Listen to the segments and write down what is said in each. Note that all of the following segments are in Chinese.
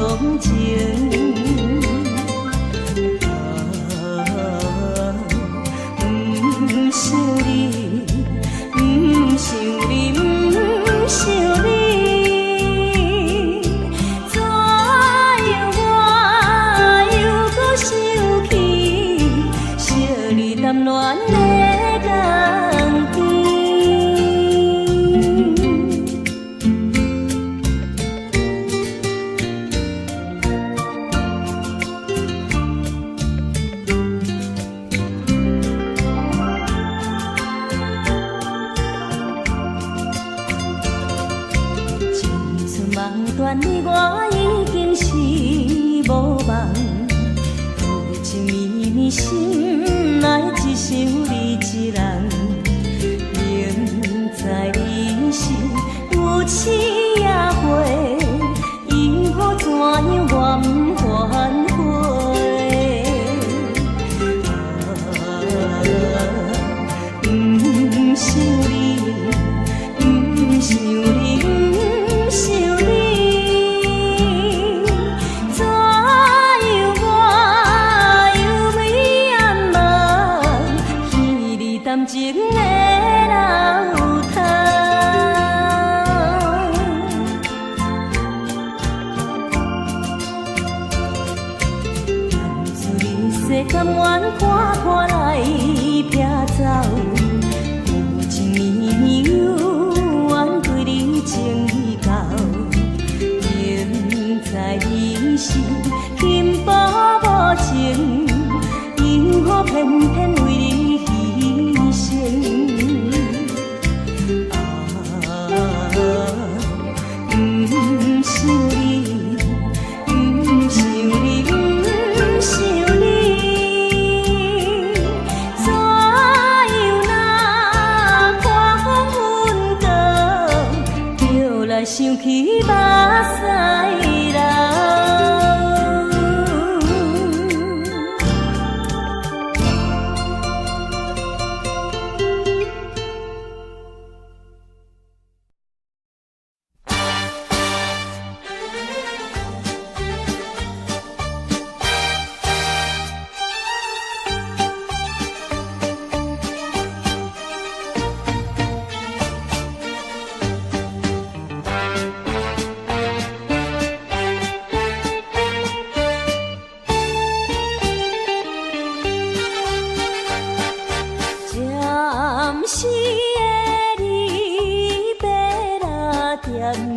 钟情。不想你，不想你，不想你，怎样我又搁想起惜你谈恋的港边。断你我已经是无望，有情绵绵心内只想你一人。明知你是有痴也会，因何怎样我不反悔？不想你，不想你。情的老汤，当初你世甘愿看看来撇走，有情绵绵有缘对你情已到，明知你是轻薄无情，因何偏偏为你？不想你，不想你，不想你，怎样若看风云高，就来想起目屎流。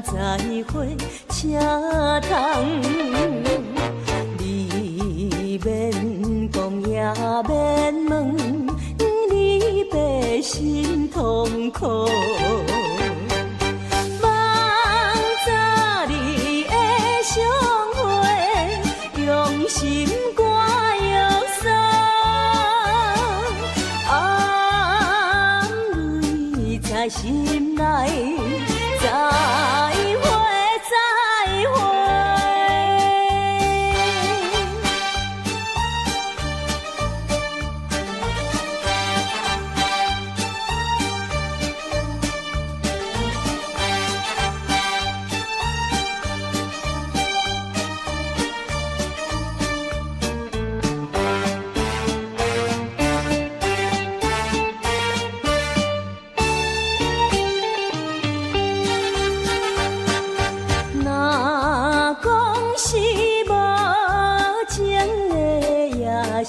再会，请通，你免讲也免问，你白心痛苦。望早日的相会，用心歌约束，安慰在心内。再会，再会。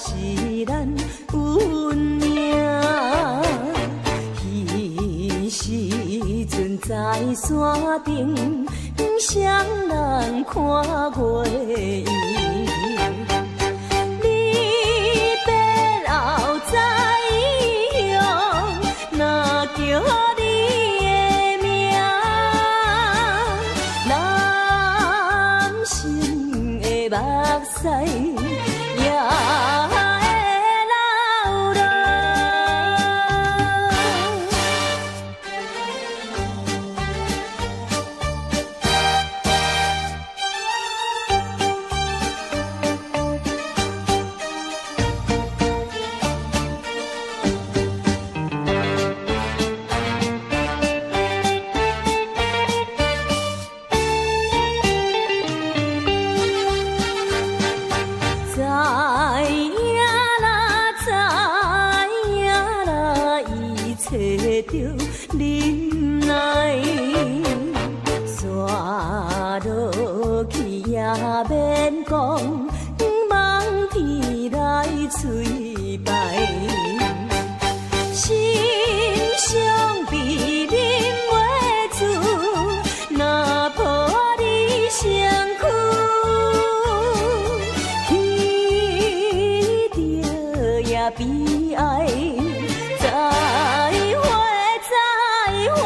是咱运命，彼时阵在山顶，双人看月圆。你别后再用，若叫你的名，男性的目屎。免讲，望天来催拜。心伤悲饮袂住，若抱你身躯，彼着也悲哀。再会，再会。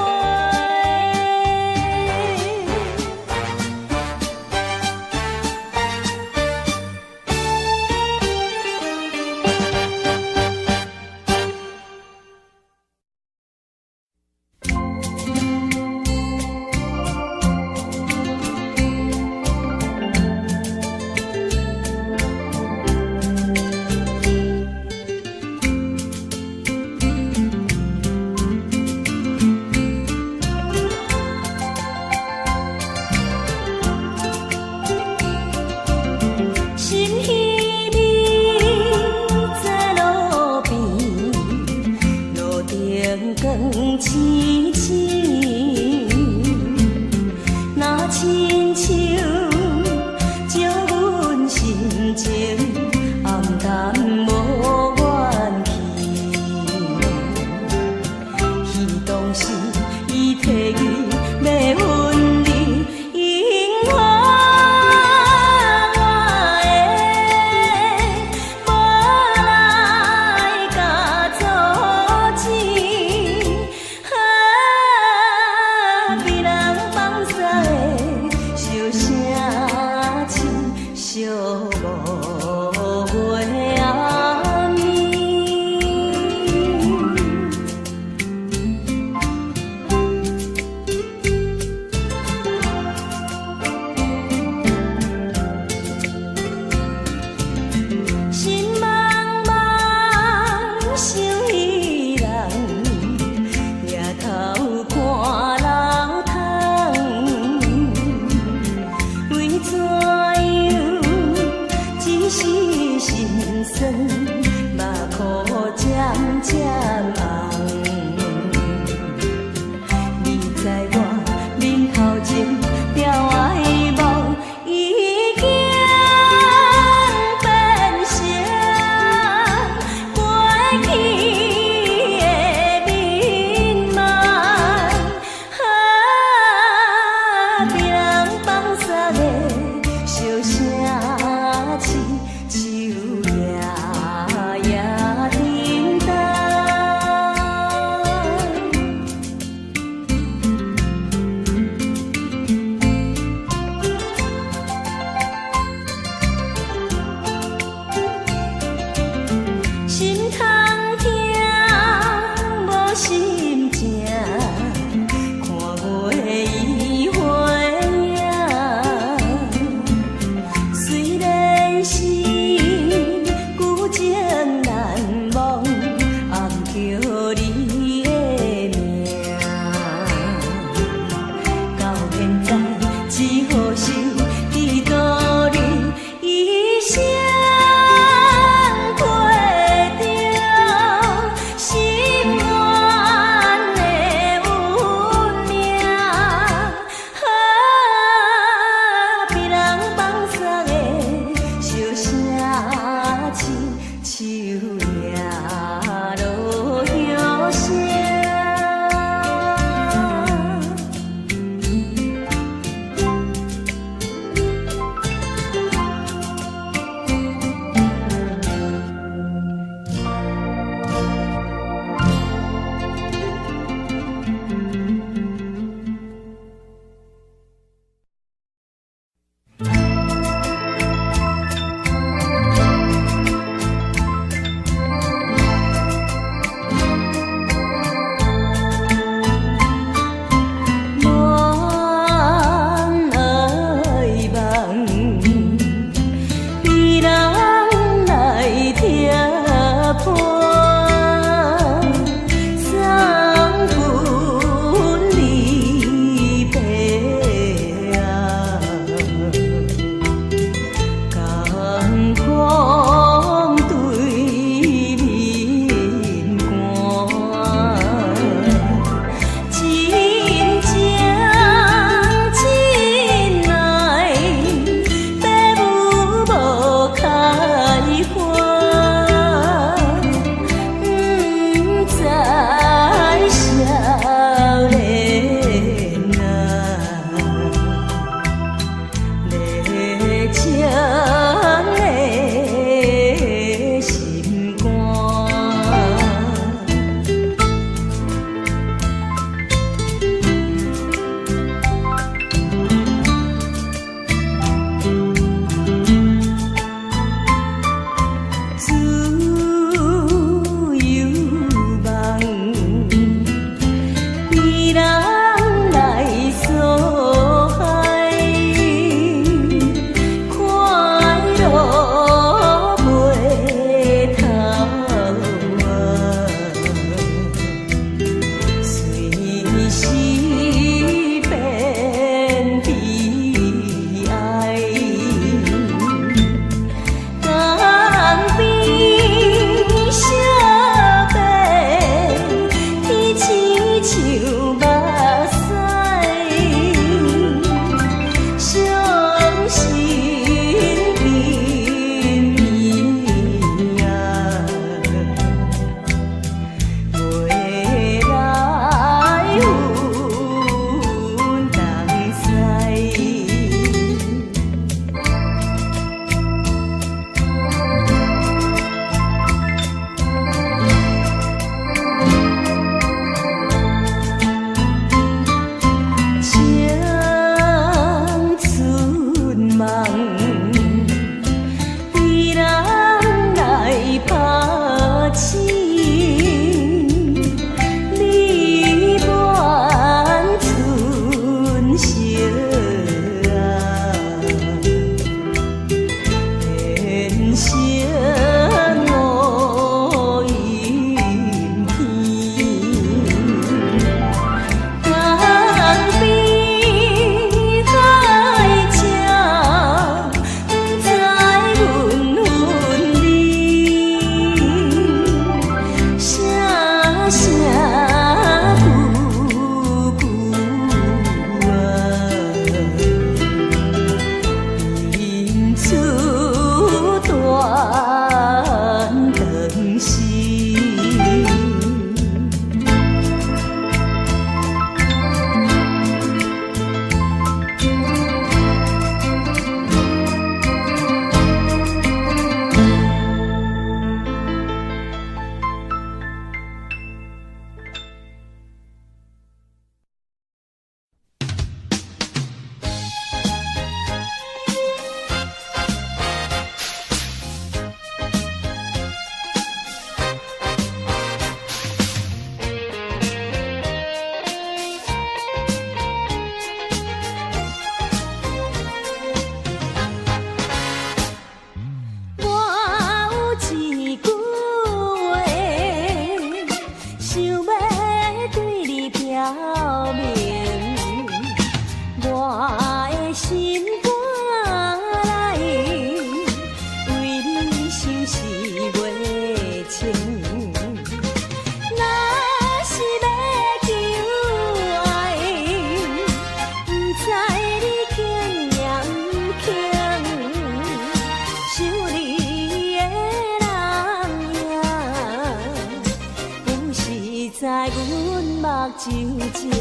酒情。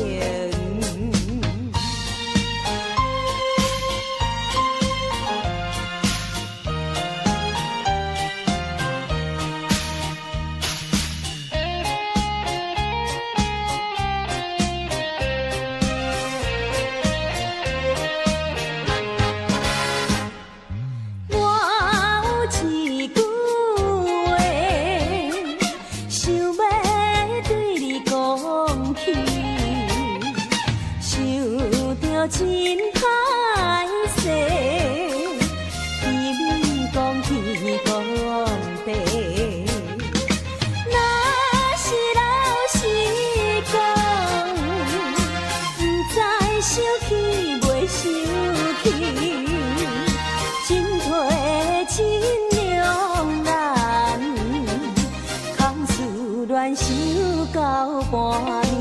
真歹势，听你讲天公地，若是老实讲，不知生气袂生气，真替真两难，空思乱想到半暝。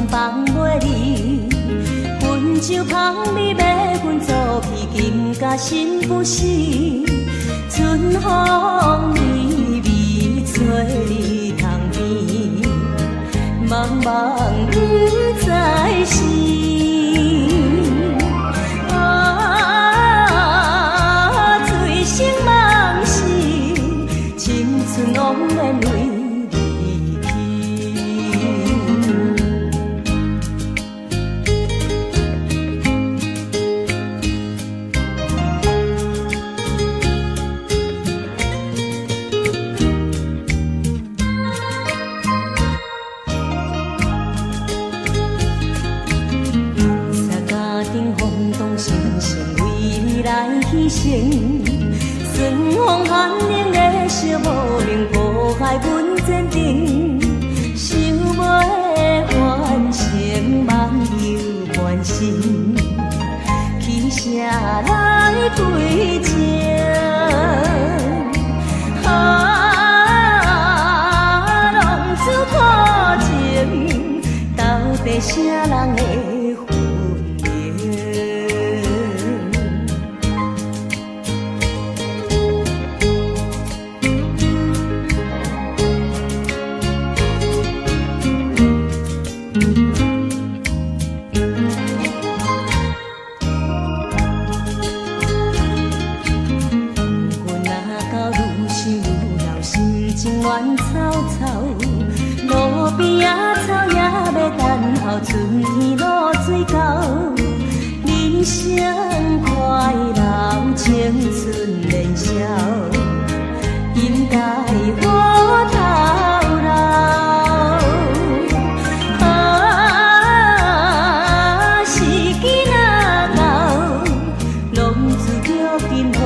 放袂离，分酒香味要分做去，金甲心不死。春风微微吹你窗边，茫茫不再是。醉生梦死，青春枉然为。牺牲，顺风寒冷的寂寞明，无害阮坚定，想要完成梦游半生，去谁来推荐？浪子破情，到底啥人会？乱草草，路边啊草也要等候，春天露水到，人生快乐，青春年少，应该好透老。时机若到，浪子着紧好。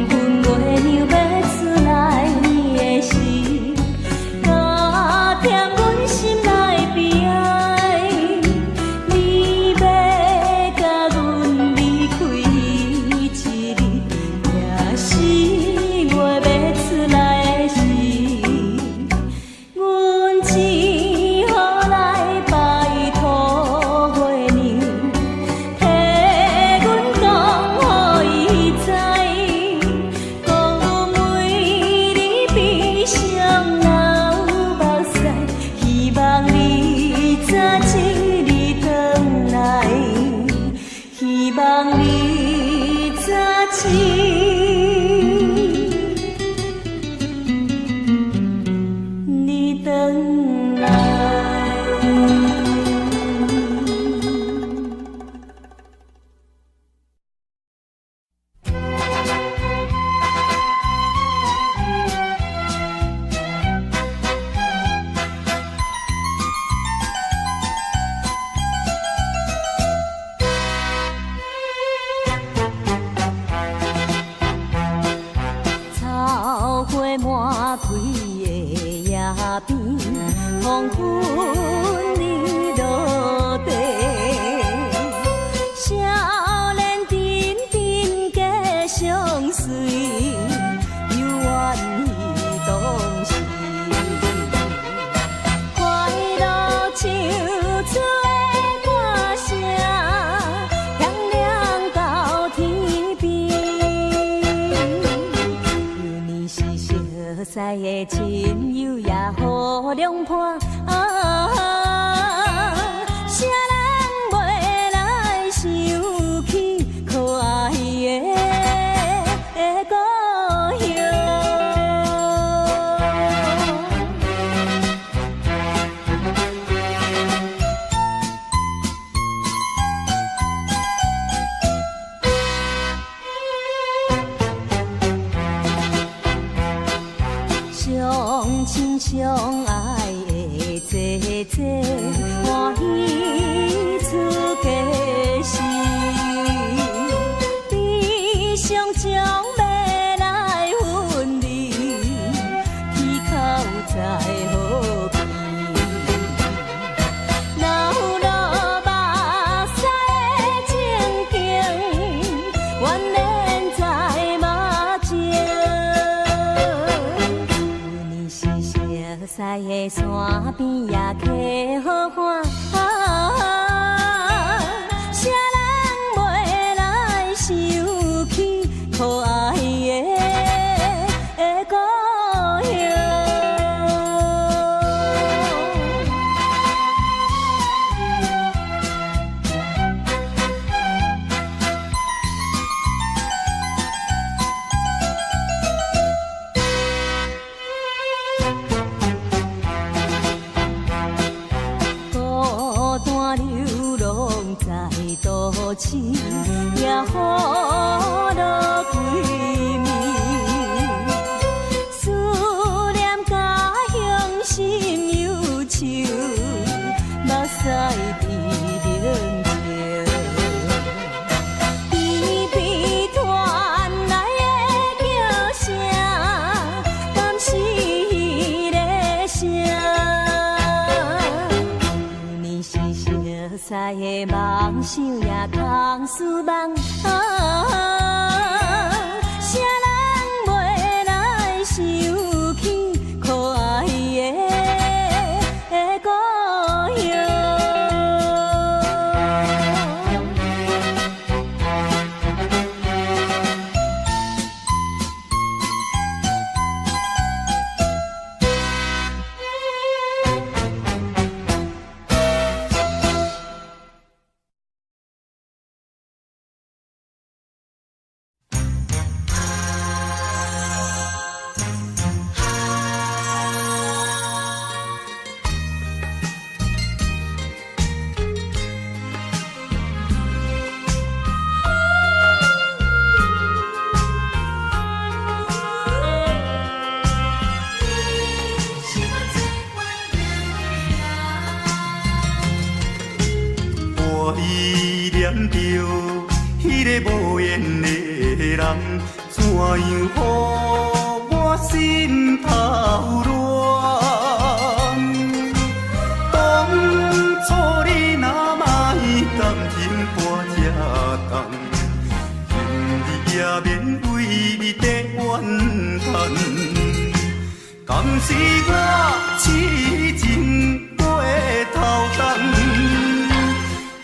阮月娘要出来的时，加添阮心内悲哀。你要甲阮离开一日，也是月要出来的时，阮只好来拜托月娘。希望你早日回来。草花满开的野边，黄昏日落地，少年阵阵加相随，犹原伊当时。快乐唱出的歌声，响亮到天边。有你是熟悉的亲友，也好凉伴。谁人袂来想起可爱的故乡？相亲相爱的姐姐，欢喜出家时，悲伤将要来分离，天口才好见。老落目屎的情景，原连在目前。熟悉的山边也客好看，谁人袂来想起可爱的故乡？流浪在都市，也好落几暝。思念家乡心忧愁，目屎滴冷笑。边边传来的叫声，敢是迄个声？熟悉的梦想也空思梦，谁人袂来想起可爱的故乡？我依念着迄个无缘的人，怎样予我心头乱？当初你若莫感情半只重，今日也免为你在怨叹。敢是我痴情过头重，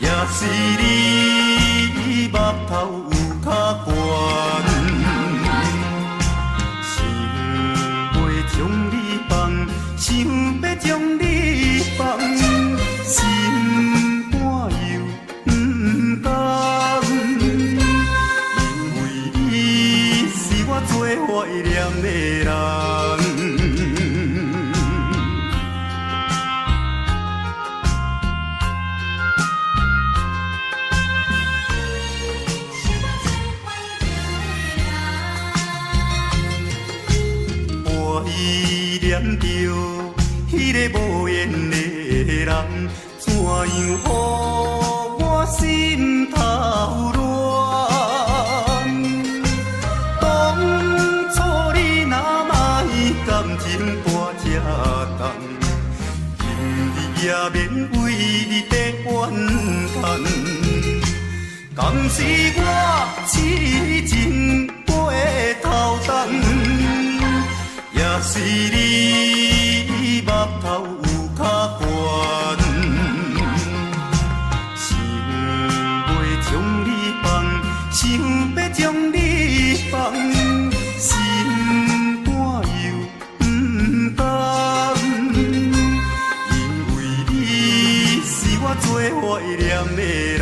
也是你目头有较悬，想要将你放，想要将你放，心肝又不甘，因为你是我最怀念的人。依念着迄个无缘的人，怎样予我心头乱？当初你若莫感情半只重，今日也免为你在怨叹。敢是我痴情过头重？也是你目头有较悬，想要将你放，想要将你放，心肝又不甘，因为你是我最怀念的人。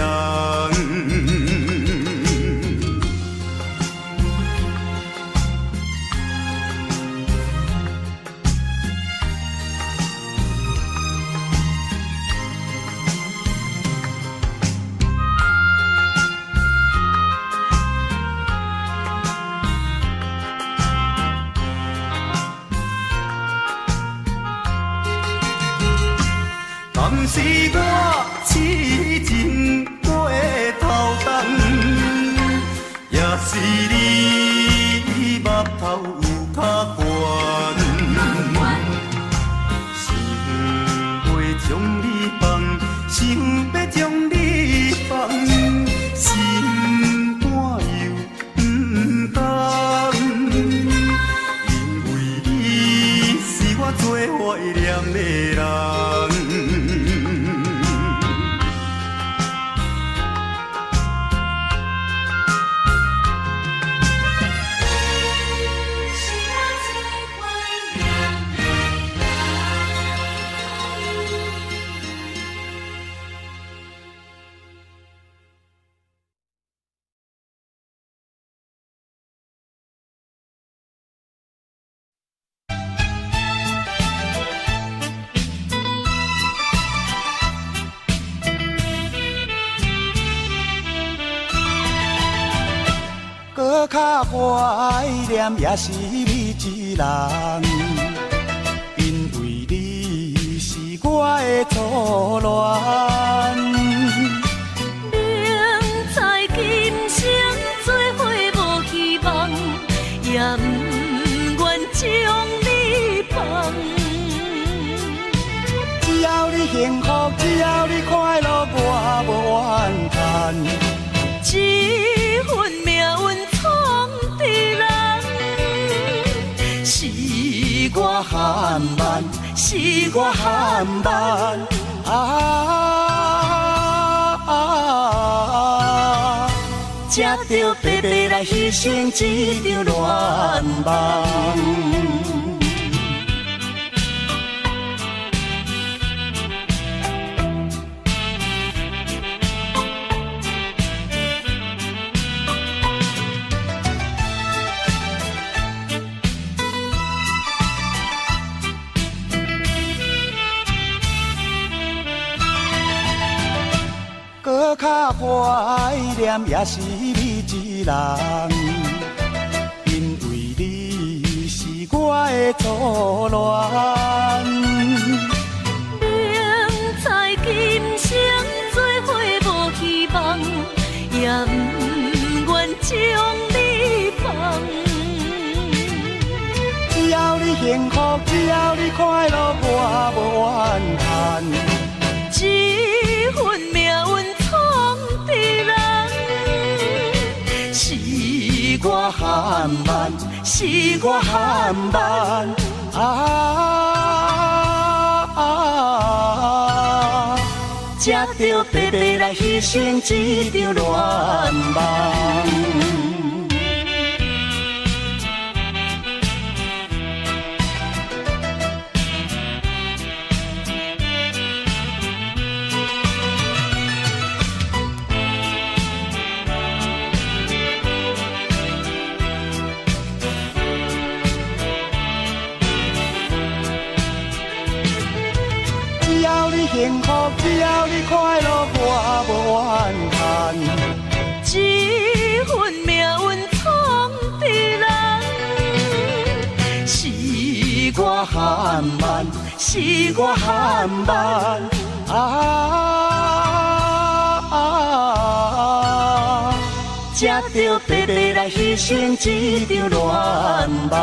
敢是我痴情过头重，也是你目头有较悬，想要将你放，想要将你放，心肝又不甘，因为你是我最怀念的人。搁较怀念，也是你一人，因为你是我的初恋。明知今生做伙无希望，也不愿将你放。只要你幸福，只要你快乐，我无怨叹。这份命运闯的人，是我含慢，是我含慢才着白白来牺牲一场恋梦。搁较怀念，也是你一人，因为你是我的初恋。明知今生做伙无希望，也不愿将你放。你幸福，只要你快乐，我无怨叹。一份命运闯伫人，是我含慢，是我含慢。才着白白来牺牲一场恋梦。只要你幸福，只要你快乐，我无怨叹。一份命运闯伫人，是我含慢，是我含慢。才着白白来牺牲一场恋梦。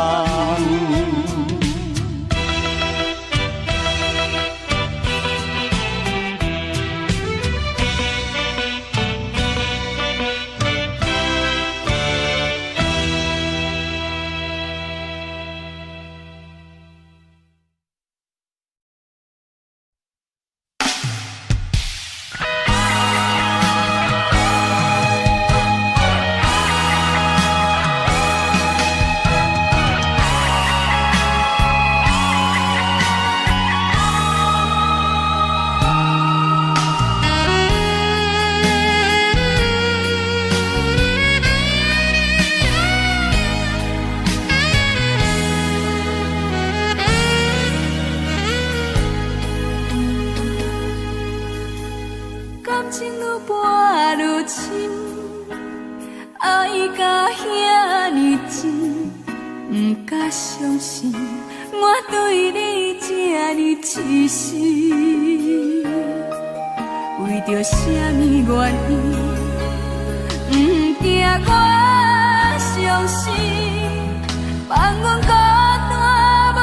相信我对你这呢痴心，为着什么原因，不惊我伤心，放阮孤单无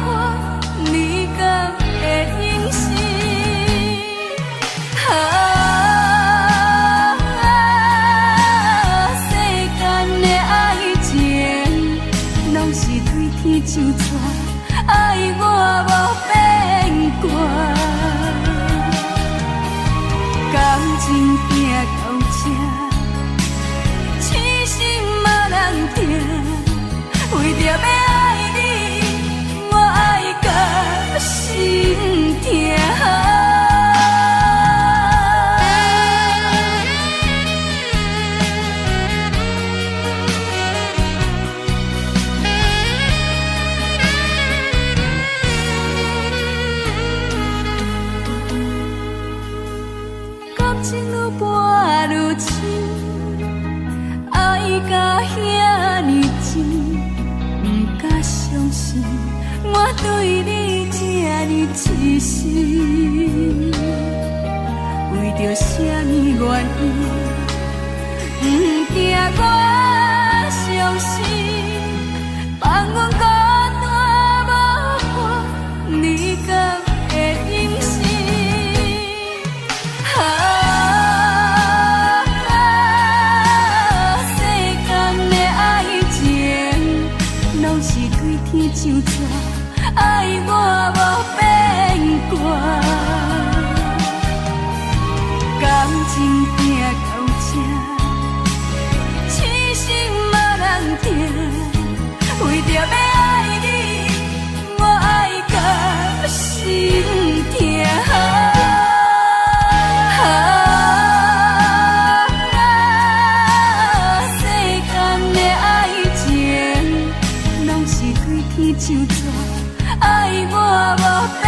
伴，你敢会忍心？就错，爱我无变卦，感情行到这，痴心嘛人疼，为着要爱你，我爱到心痛。甲遐尼深，不敢相信我对你这呢痴心，为着什么原因，不惊我伤心，放阮孤单无伴，你敢会忍心？就错，爱我无变卦，感情行到这，痴心嘛人疼，为着要爱你，我爱到心痛。就错，爱我无变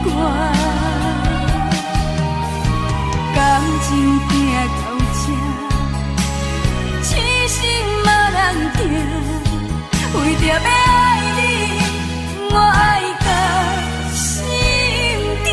卦，感情行到这，痴心嘛人疼，为着要爱你，我爱到心痛。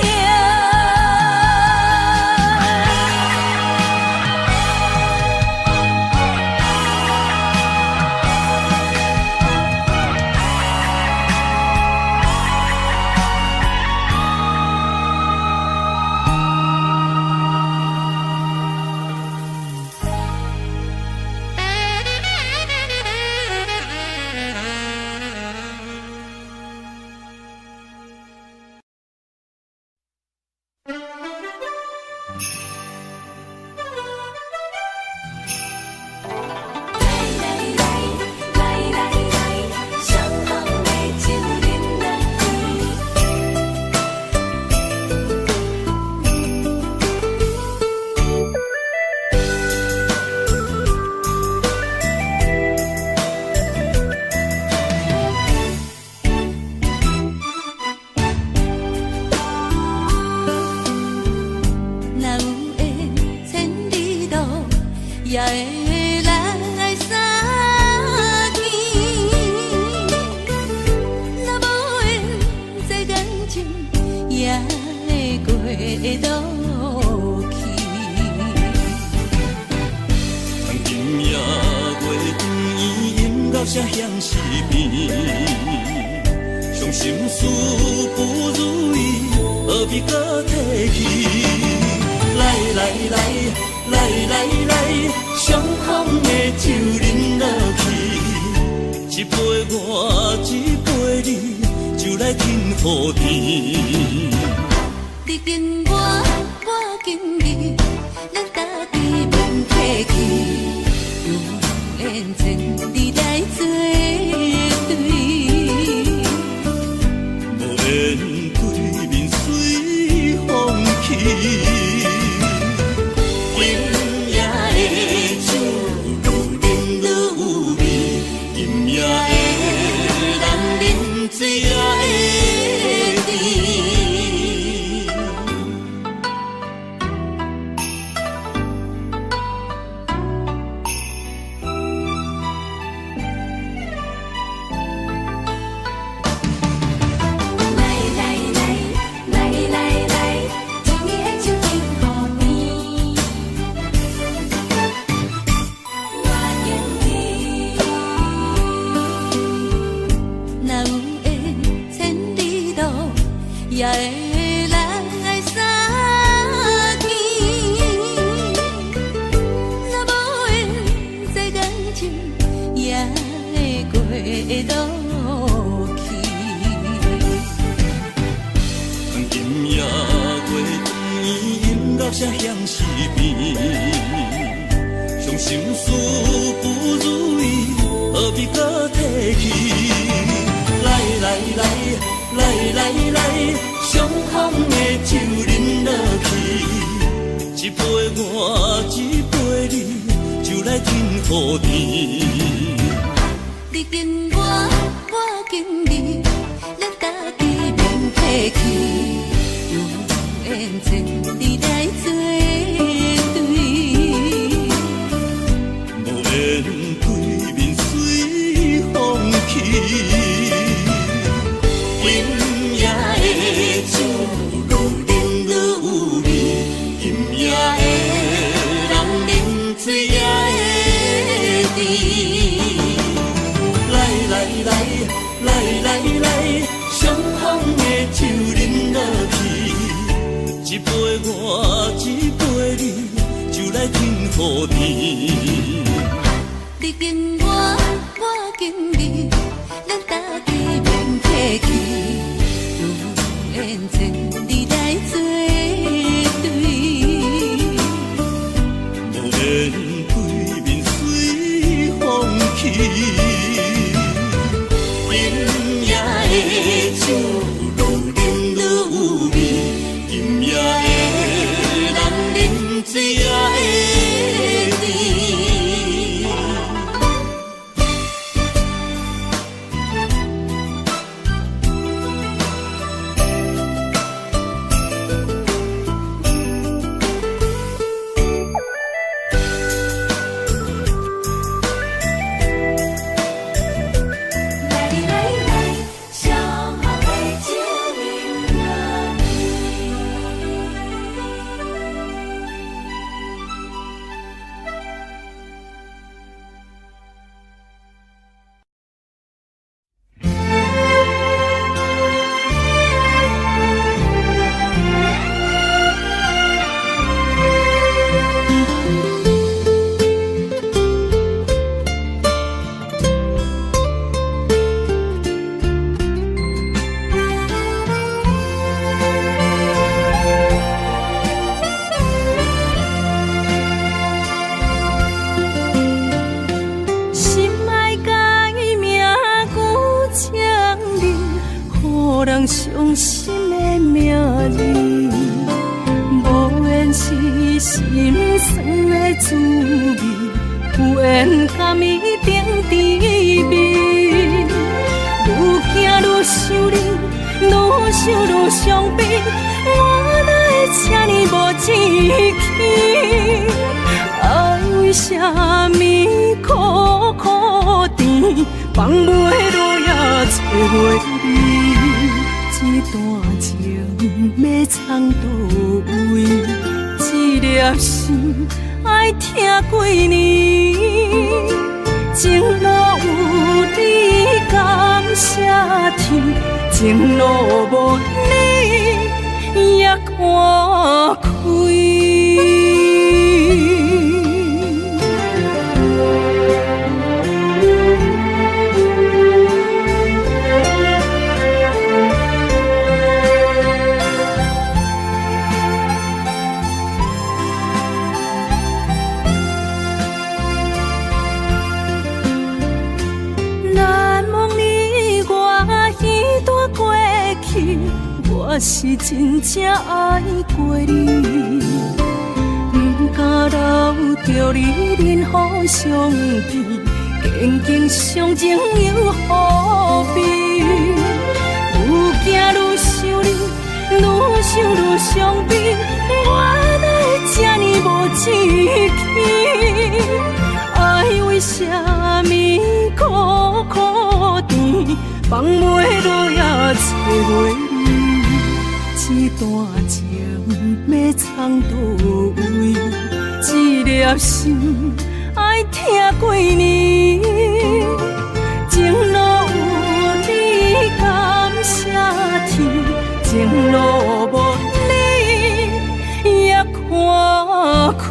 到这乡是变，伤心事不如意，何必搁提起？来来来来来来，伤痛的酒饮落去，一杯我，一杯你，就来添予甜。你跟我，我跟你，咱家己免客气，有缘千里来作对，无缘对面随风起。也会来相见，若无缘在感情，也会过落去。今夜月圆，音乐声响是变，伤心事不如意，何必搁提起？来来来。来来来，伤痛的酒饮落去，一杯我，一杯你，就来添予甜。你跟我，我跟你，咱家己免客气，有缘千里来作对，无缘对面随风起。今夜的酒，愈饮愈有味；今夜的人，饮醉也会甜。来来来，来来来，伤痛的酒饮落去，一杯我，一杯你，就来添予甜。你跟我，我跟你，咱家己免客气。有缘千里来作对，无缘对面随风起。今夜的酒，愈饮愈有味；今夜的人，饮醉也会甜。人伤心的名字，无缘是心酸的滋味，有缘甘伊顶甜蜜。愈行愈想你，愈想愈伤悲，我哪会这呢无志气？啊，为啥物苦苦甜，放袂落也找袂你？这段情要藏倒位？一粒心爱听几年，情路有你感谢天，情路无你也看开。我是真正爱过你，不敢留着你任何伤悲，坚强相情又何必？愈行愈想你，愈想愈伤悲，我哪会这呢无志气？爱为啥物苦苦甜，放袂落也找袂你？这段情要藏倒位？一粒心爱听几年？情路有你感谢天，情路无你也看开。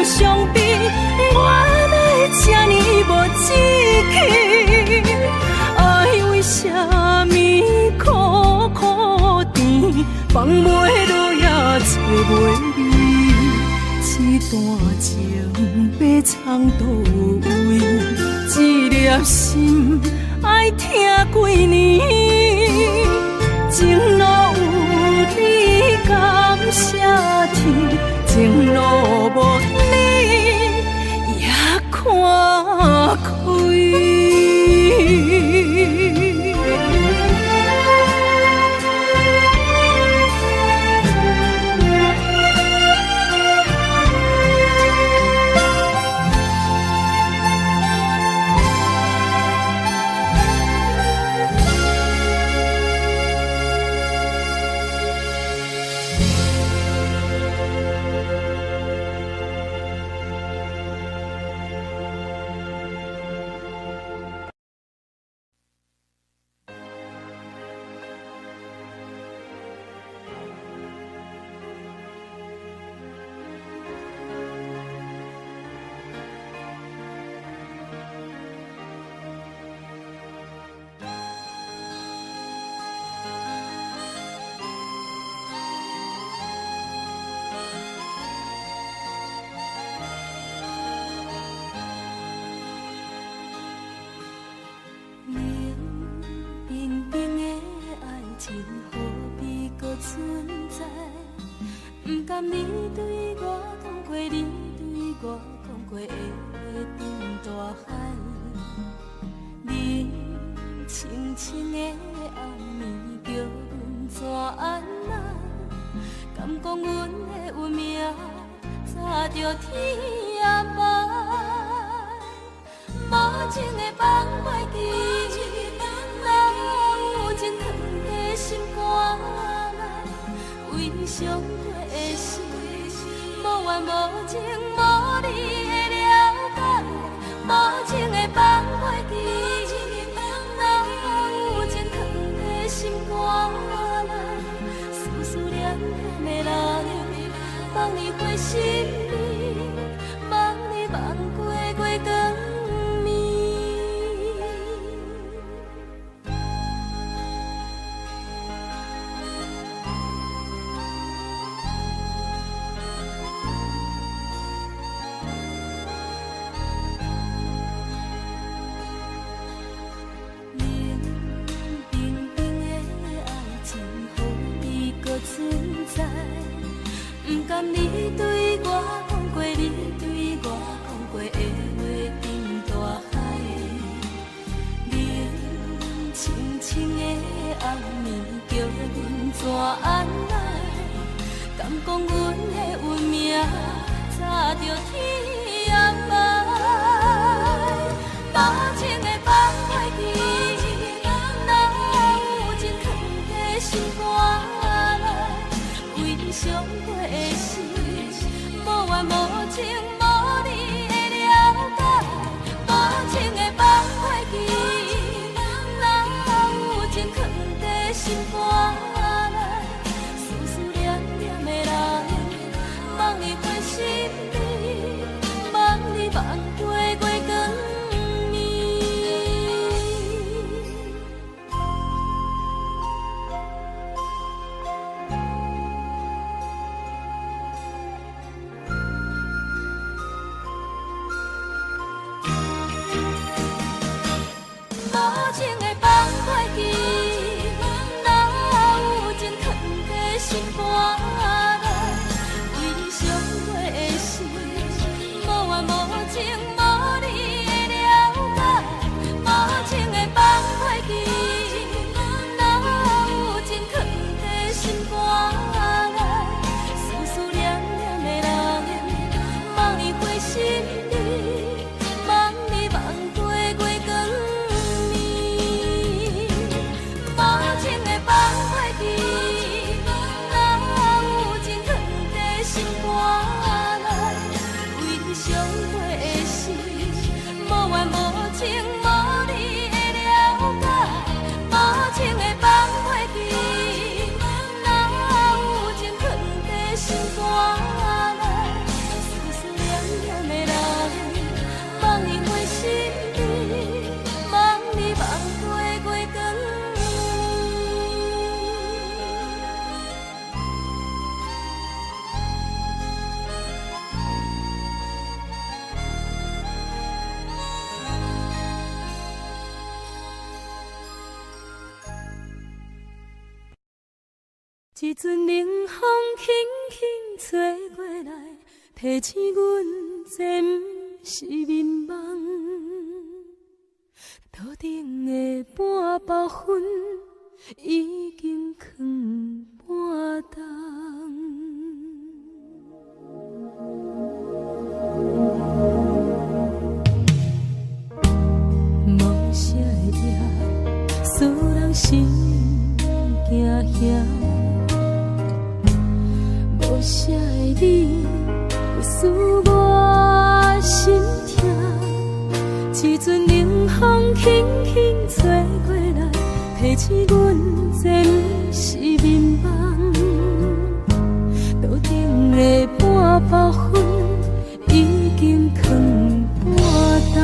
伤悲，我哪会这呢无志气？爱为啥物苦苦甜，放袂落也找袂你？这段情要藏倒位？一粒心爱听几年？情路有你感谢天，情路无你也看开。你对我讲过，你对我讲过的话，沉大海。冷清清的暗暝，叫阮怎安那？敢讲阮的运命早着天涯无情的放袂记，哪有真疼的心肝内，为伤过的心，无怨无情无你的了解，无情的放袂记，哪有真疼的心肝内，思念念的人，望你回心里，望你望过月光。你对我讲过，你对我讲过的话，沉大海。冷清清的暗暝，叫阮怎安来？敢讲阮的运命早着天暗暝？多情的放袂记，哪有情藏在心肝内？为伤过的事，无怨无情无你的了解。多情的放袂记，哪有情藏在心肝内？思思念念的人，望你关心你，望你望过月光暝。无情的放袂记，哪有情藏在心肝内？为伤过的事，无怨无情无你的了解。无情的放袂记，哪有情藏在心肝内？思思念念的人，望你回心你，望你望过月光暝。无情的放袂记，哪有情藏在心肝内？为伤过的事，无怨无情无你的了解。无情的放袂记，哪有情藏在心肝内？思思念念的人，望你回心你，望你望过月光暝。一阵冷风轻轻吹过来，提醒阮这不是眠梦。头顶的半包云已经藏半冬。无啥会赢，使人心惊吓。无啥的你，有使我心痛。一阵冷风轻轻吹过来，提醒阮这不是眠梦。头顶的半包云已经藏半冬。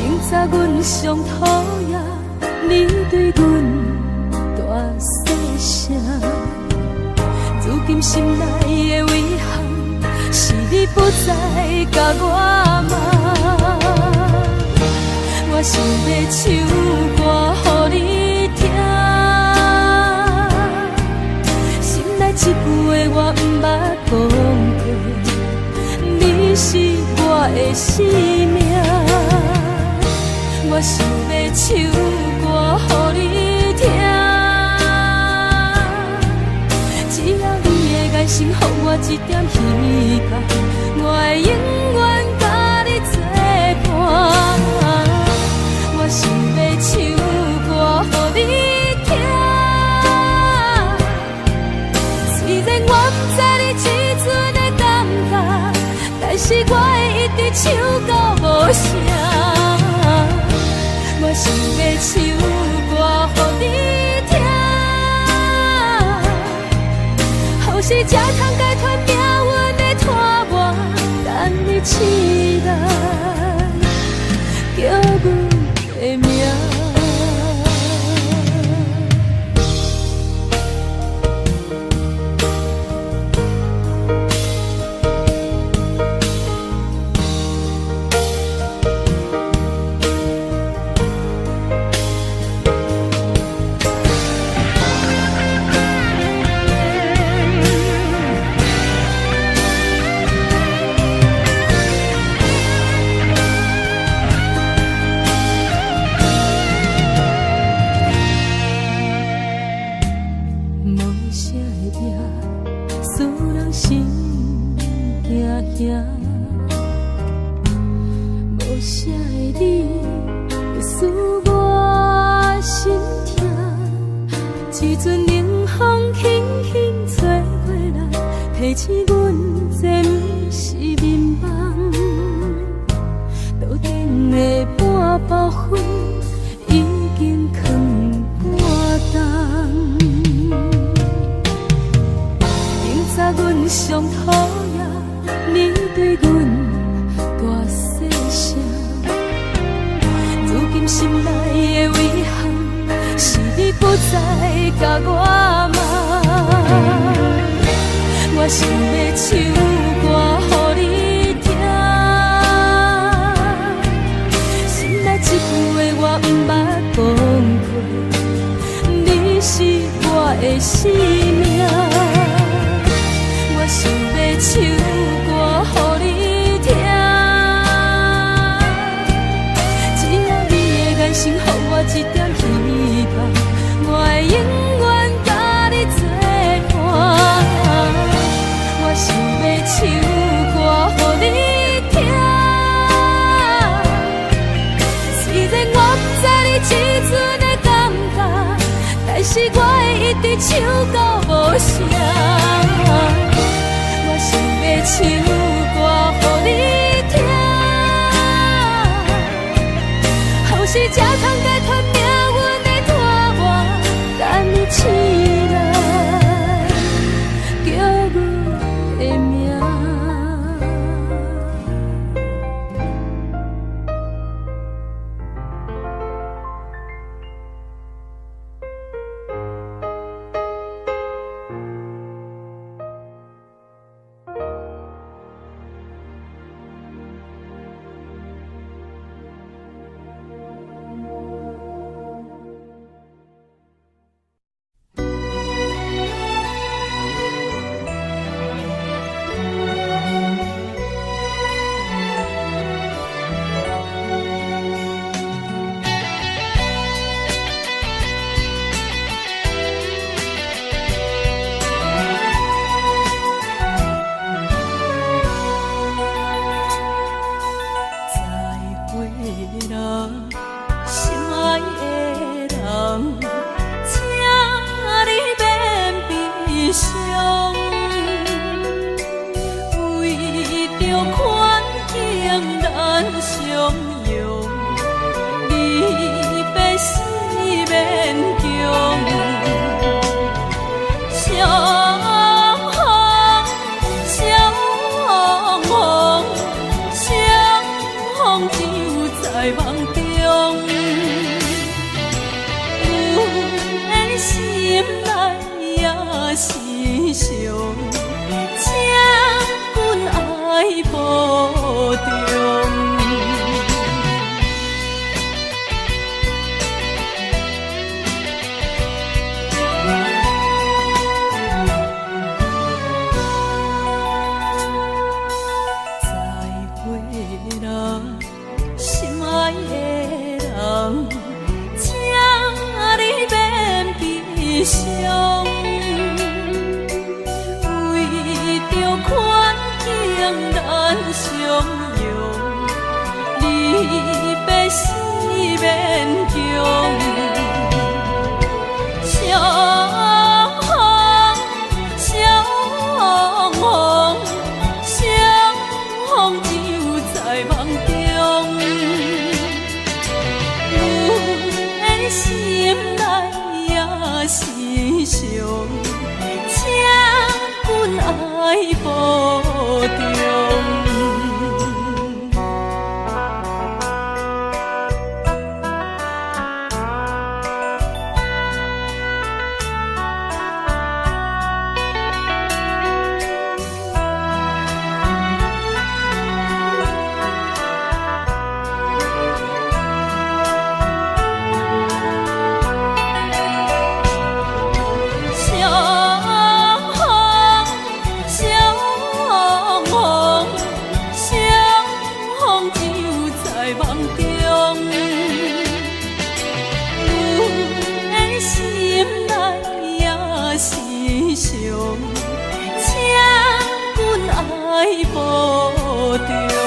明早阮上讨厌你对阮大细声，如今心内的遗憾，是你不再甲我骂。我想要唱歌予你听，心内一句话我不捌讲过，你是我的生命。我想要唱歌予你听，只要你会爱心，予我一点希望，我会永远甲你作伴。我想要唱歌予你听，虽然我不知你这阵的感觉，但是我会一直唱到无声。我想要唱歌予你听，后世才通解脱命运的拖磨，等你期待叫阮的名。心惊惊，无写的你，会使我心痛。一阵冷风轻轻吹过来，提醒阮这不是眠梦。头顶的半包云已经藏半冬。明早阮上讨厌你对阮大细声，如今心内的遗憾是你不再甲我骂。我想要唱歌予你听，心内一句话我不捌讲过，你是我的生命。我想要唱歌予你听，只要你的眼神予我一点希望，我会永远甲你作伴。我想要唱歌予你听，虽然我不知你这阵的感觉，但是我会一直唱到无声。我想要唱歌予你听，后世才通解脱命运的拖磨，等你醒来叫阮的名。保重。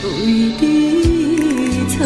为你错。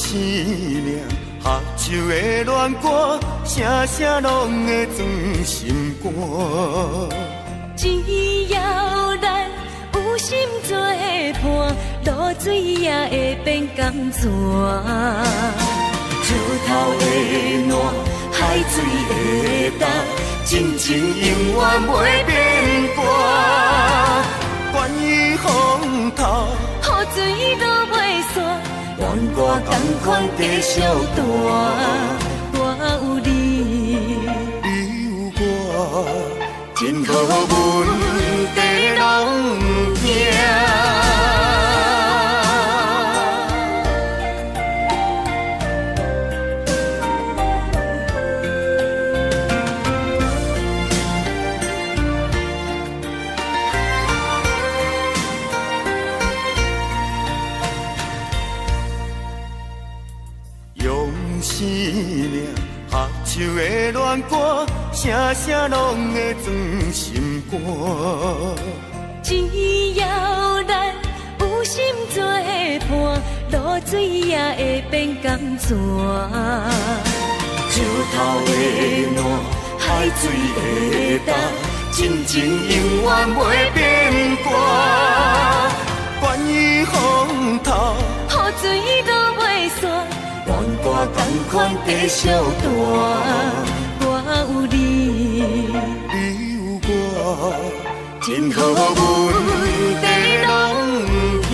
生命合唱的恋歌，声声拢会钻心肝。只要咱有心做伴，露水也会变甘泉。石头的暖，海水的干，真情永远袂变卦。关于风头，雨水都袂散，愿我同款继续弹。我有你，你有我，真好问题拢行。生命合唱的恋歌，声声拢会钻心肝。只要咱有心做伴，露水也会变甘泉。石头的暖，海水的干，真情永远袂变卦。关于风头，雨水都袂散，愿我同款继续弹。我有你，你有我，真好问题拢行。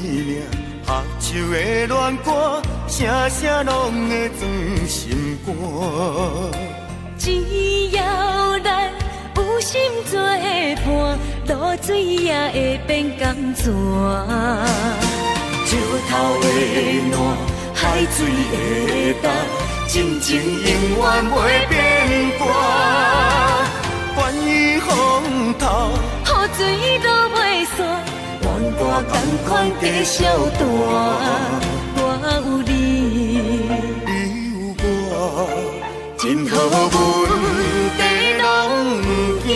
命，合唱的恋歌，声声拢会装心肝。只要咱有心作伴，露水也会变甘泉。石头的烂，海水的干，真情永远袂变卦。愿意风头，雨水落袂散，愿我同款继续大。我有你，你有我，真好阮地拢行。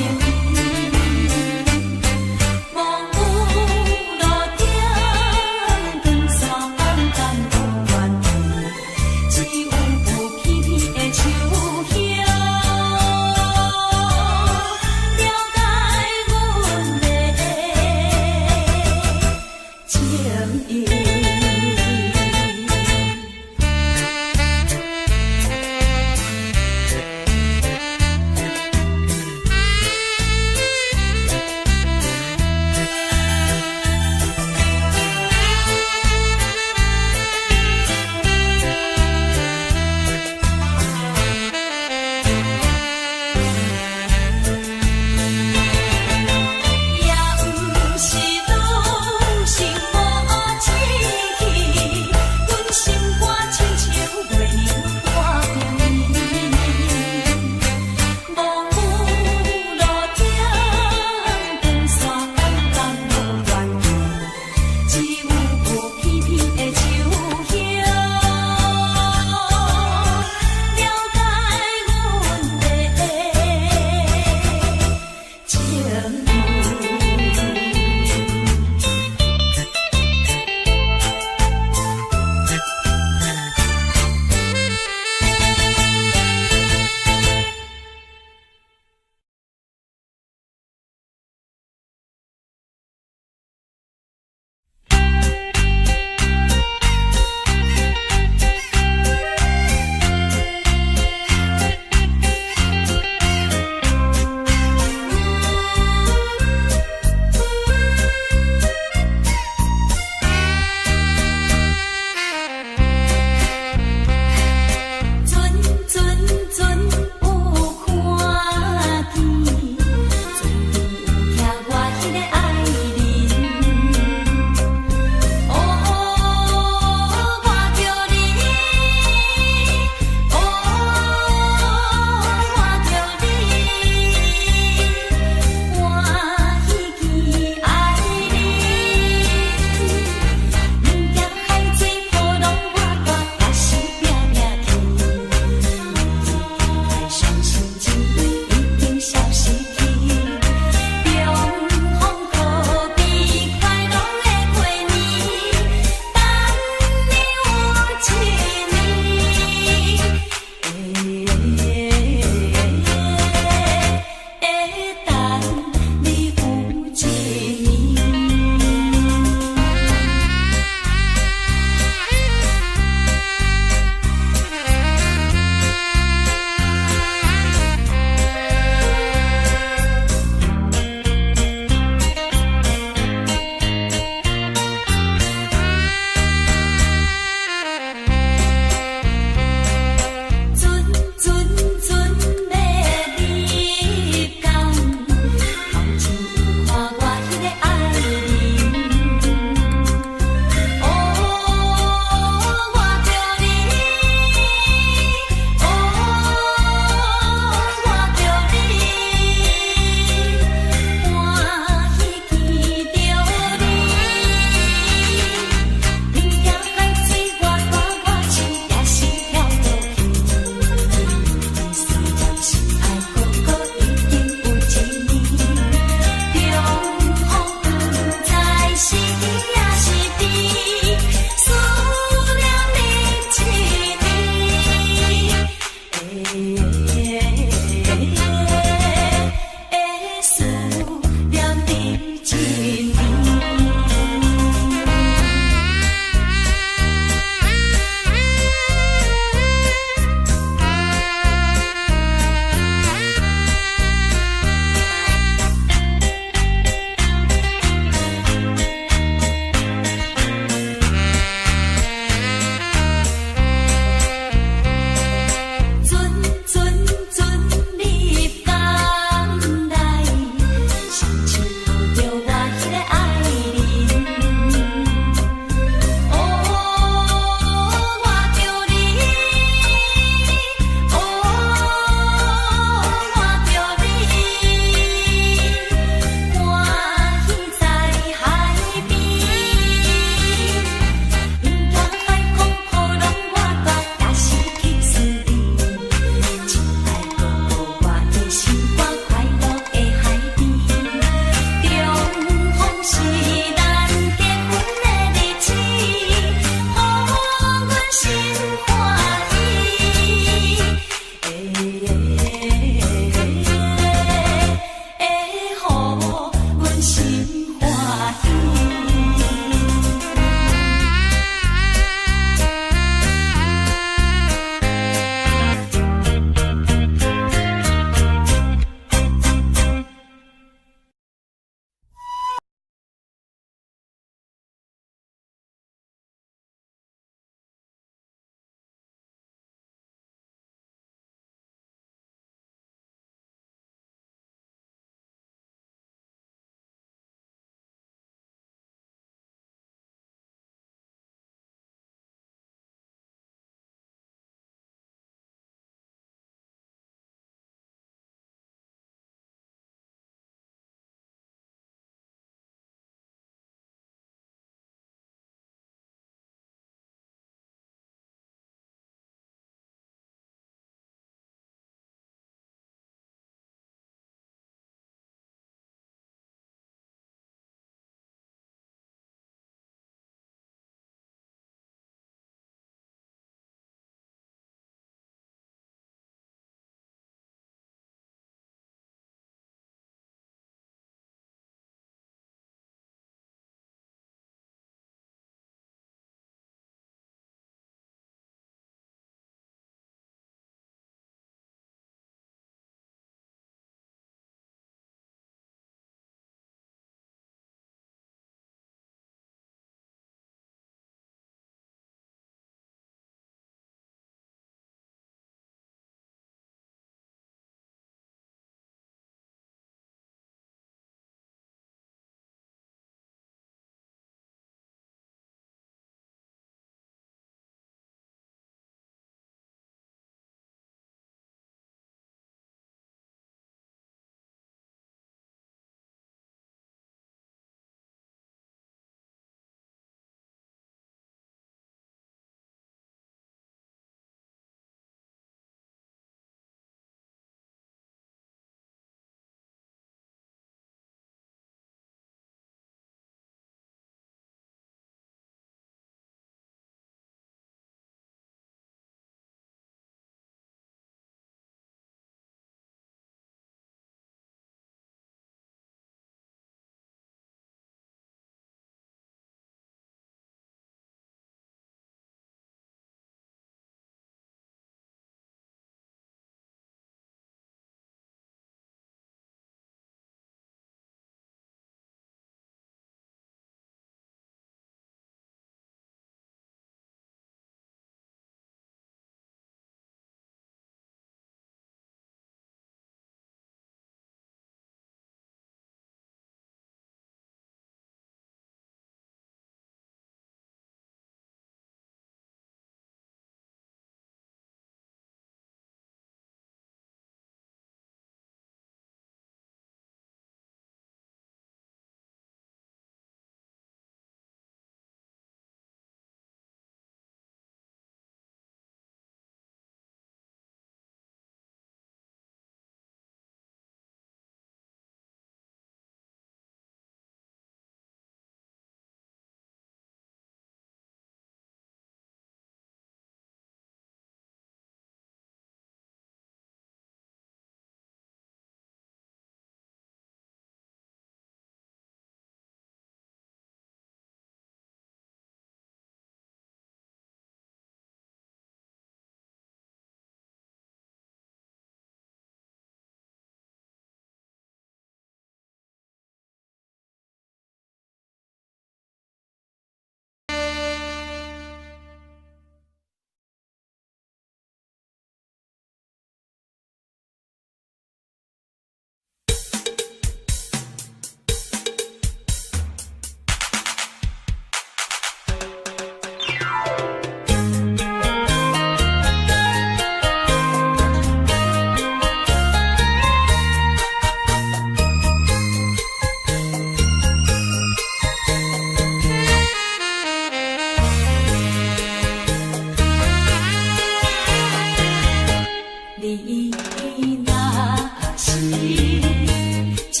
这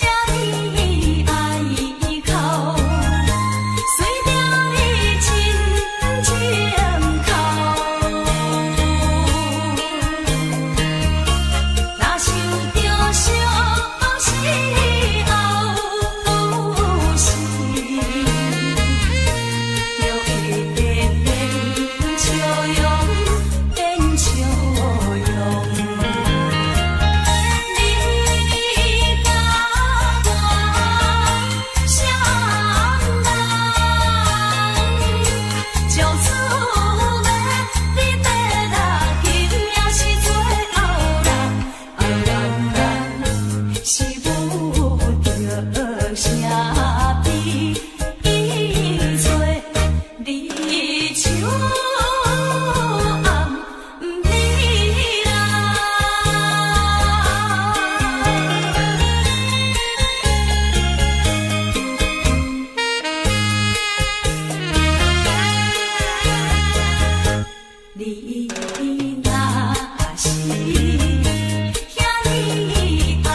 呢爱哭，随着你深情哭。若想着相思后事，又会变笑容，变笑容。你甲我相同，就算你白啦，今也是做后人，是不着啥比做离愁暗暝啦。你若是遐尼爱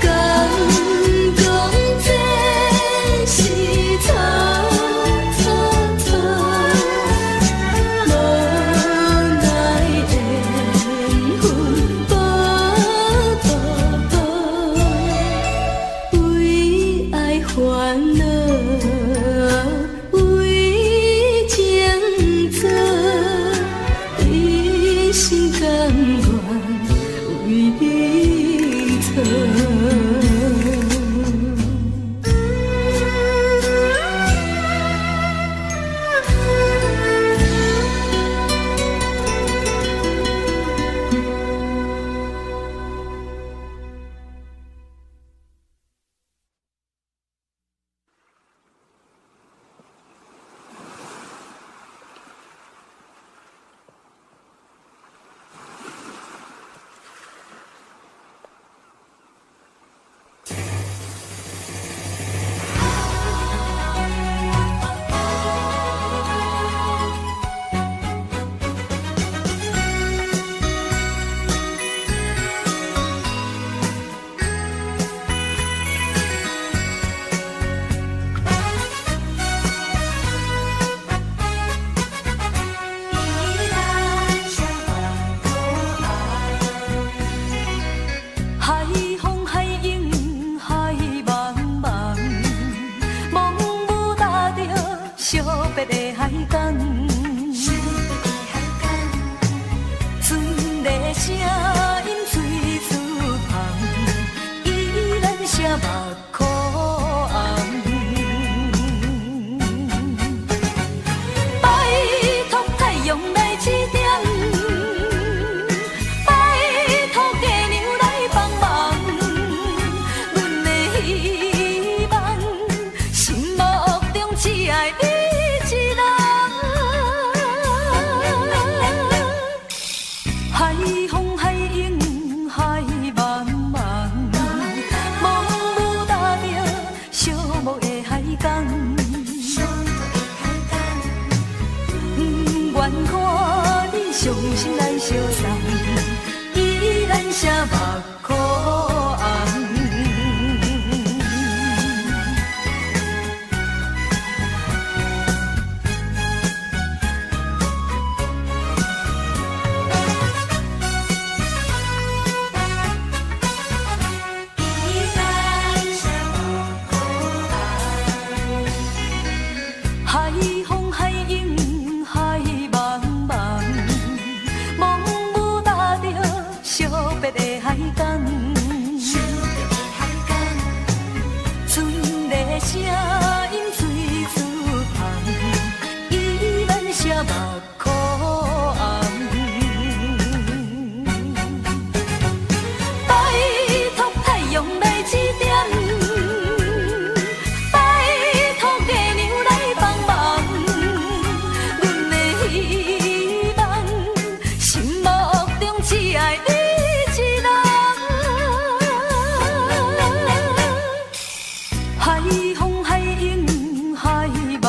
刚讲目眶红。拜托太阳来指点，拜托月亮来帮忙，阮的希望，心目中只爱你一人。海风海涌海茫茫，茫雾搭着寂寞的海港。不愿看你伤心来相送，依然写目眶红。海风海涌海茫茫，茫雾搭着惜别的海港。船的声音随处旁，依然写目眶红。拜托太阳来指点。海风海涌海茫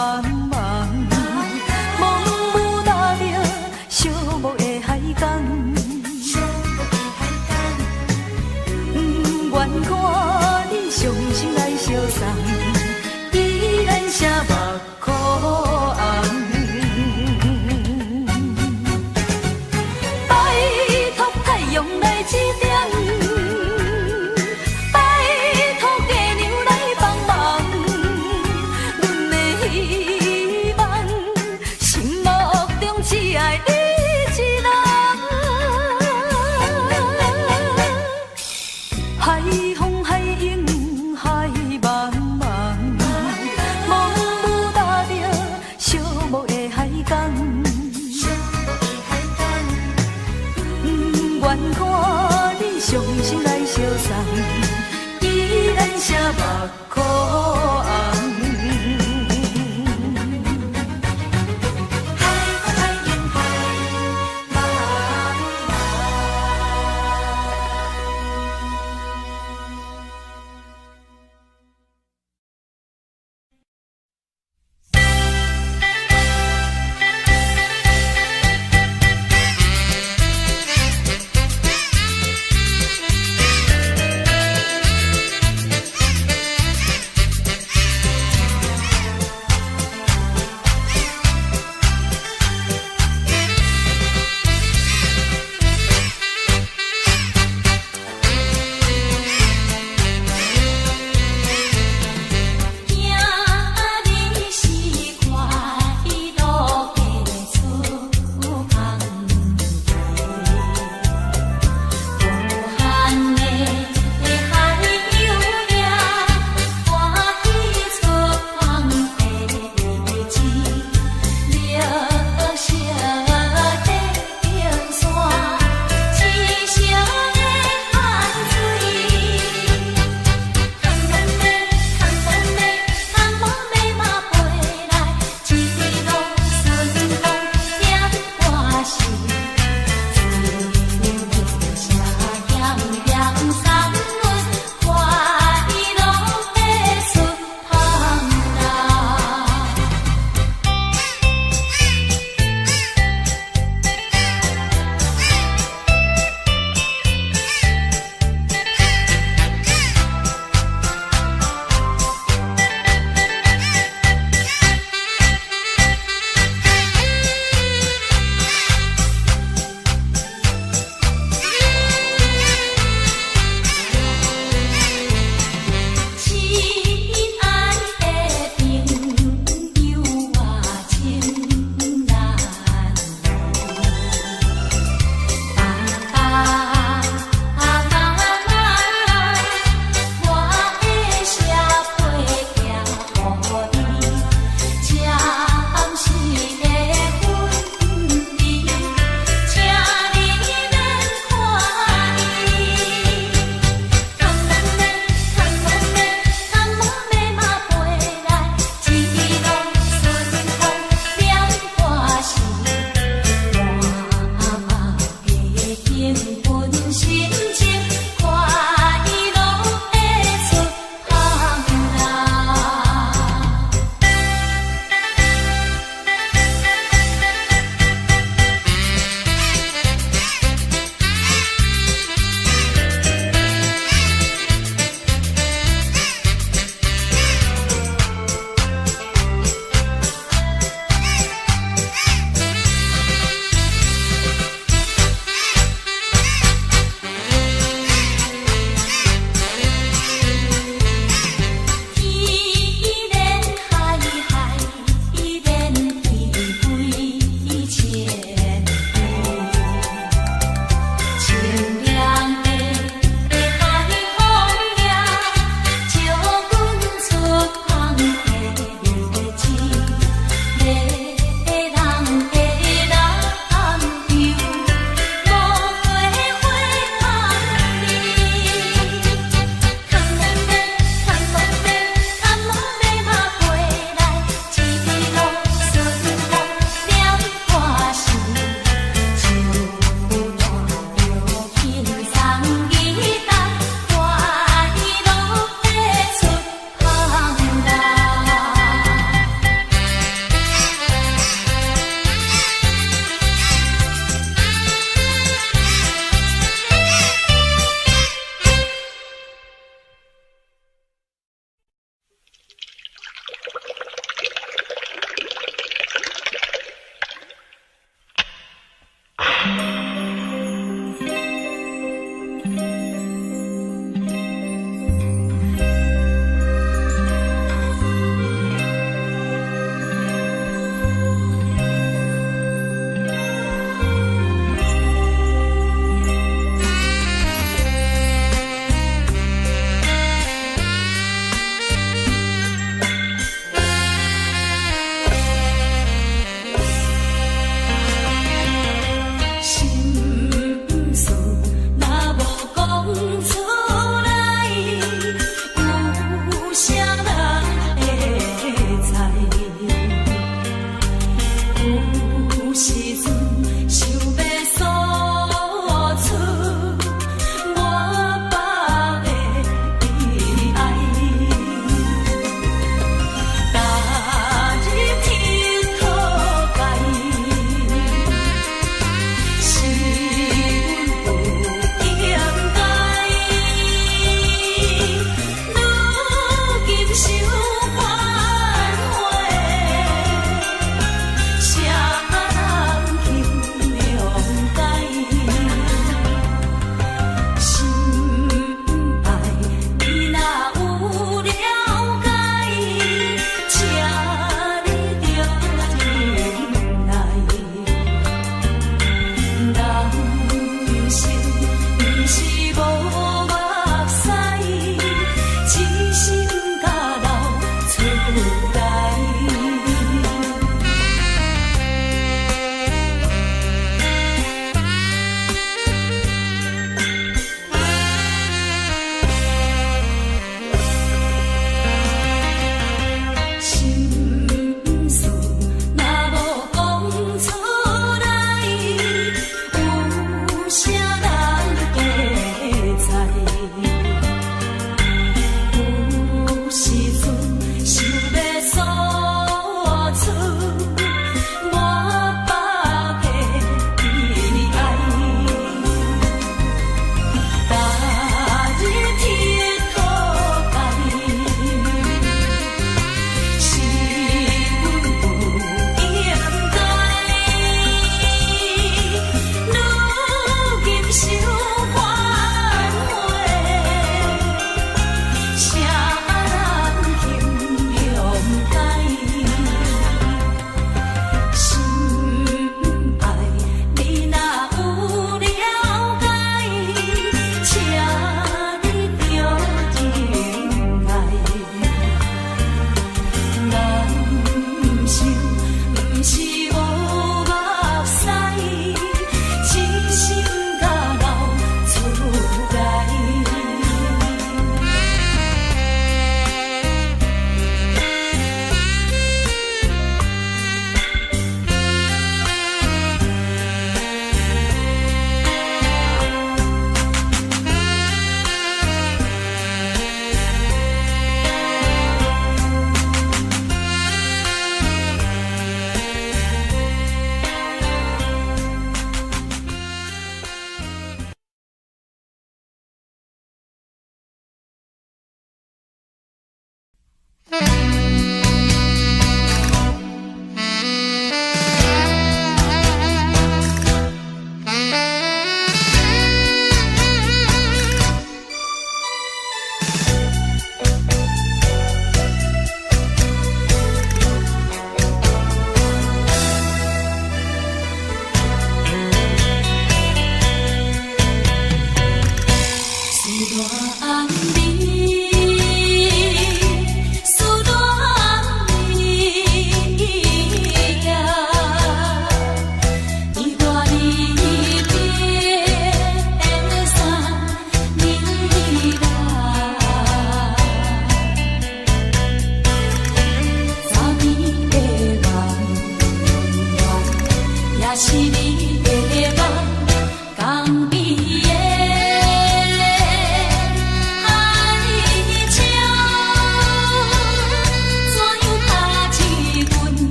茫，茫雾搭着寂寞的海港。不愿看你伤心来相送，依然写目眶红。拜托太阳来指点。只爱你一人，海风海涌海茫茫，茫雾搭着寂寞的海港。不愿看你伤心来相送，依然写目眶红。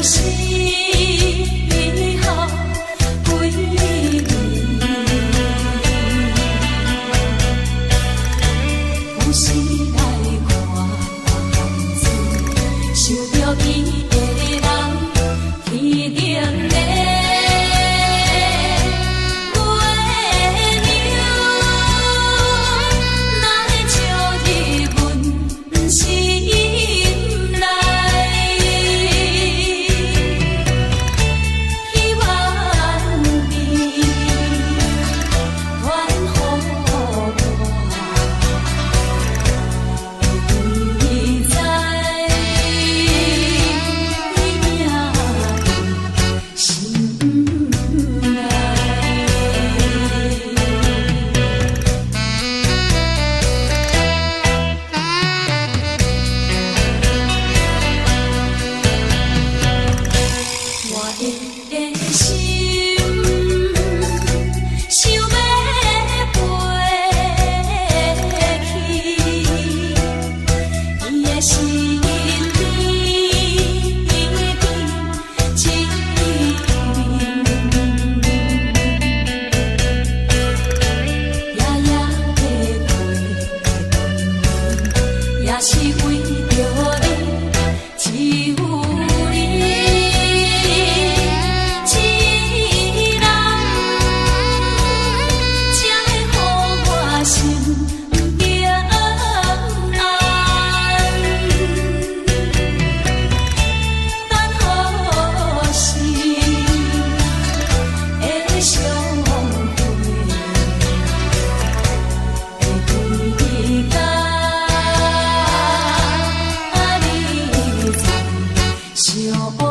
时候几年，有时来看巷子，想着伊的人去顶的月亮，哪会照入阮心内？希望你传予我，会在心内。我的心想要飞去，伊的心里一面，夜夜的过，也是为着你，只有你一人，才会予我心平安。等好时的相会，会对到你在相会。